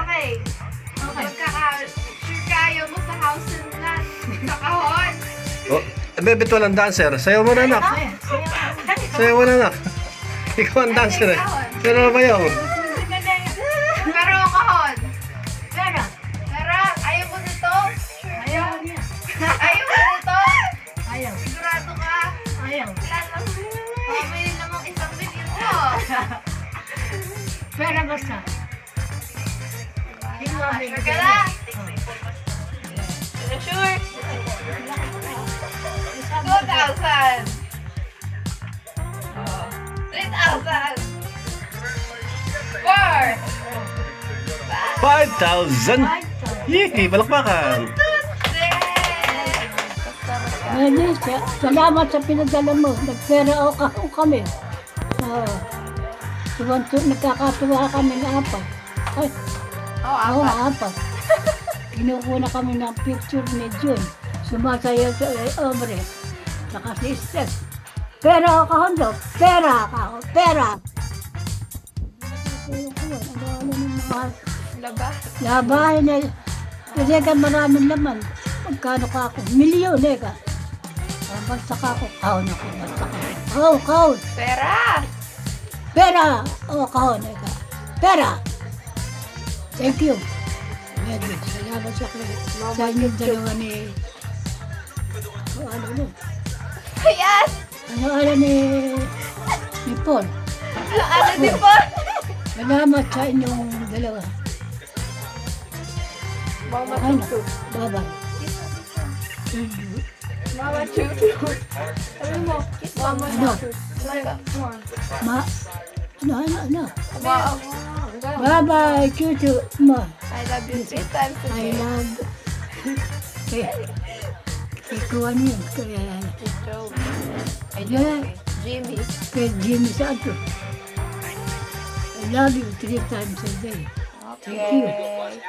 malaki. Sure kayo mo sa house and lot. Sa kahon. Oh, bebet walang dancer. Sayaw mo na, anak. Sayaw mo na, anak. Ikaw ang dancer eh. Pero ba yun? Pero kahon. Pera. Pero ayaw mo nito? Ayaw niya. Ayaw mo nito? Ayaw. Sigurado ka? Ayaw. Lalo. Pamili namang 1 milyon mo. Pera basta. Sure ka na? Sure? 2,000. 3,000. 4. 5,000! Yee! Palakpakan! Melissa, salamat sa pinadala mo. Nagpera o kami. Nakakatuwa kami na apat. Ay, Oh, apat. Kinukuna kami ng picture ni June. Sumasayaw sa ombre. Saka si Steph. Pera ako hondo. Pera ako. Pera. Ano ng mga Laba? labahin na. Kasi ka maraming laman. Magkano ka ako? Milyon eh ka. Basta ka ako. Kaon ako. Basta ka. Kaon. Pera! Pera. Kaon eh ka. Pera. Thank you. Medyo. Salamat sa inyong dalawa ni... Ano? Ayan! Ano ni Paul. Ano di po? Salamat sa inyong dalawa. Mama Ano? Chuchu. Bye-bye. Mama Chuchu. Sabi mo, kiss Mama Ano? Chuchu. Come on. Ano? Wow. Bye-bye, Chuchu. Ma. I love you 3 times a I day. love... Kaya kuha niyo. Kaya... Joe. Kaya... Jimmy. Kaya Jimmy Santo. I love you 3 times a day. Thank you. Okay.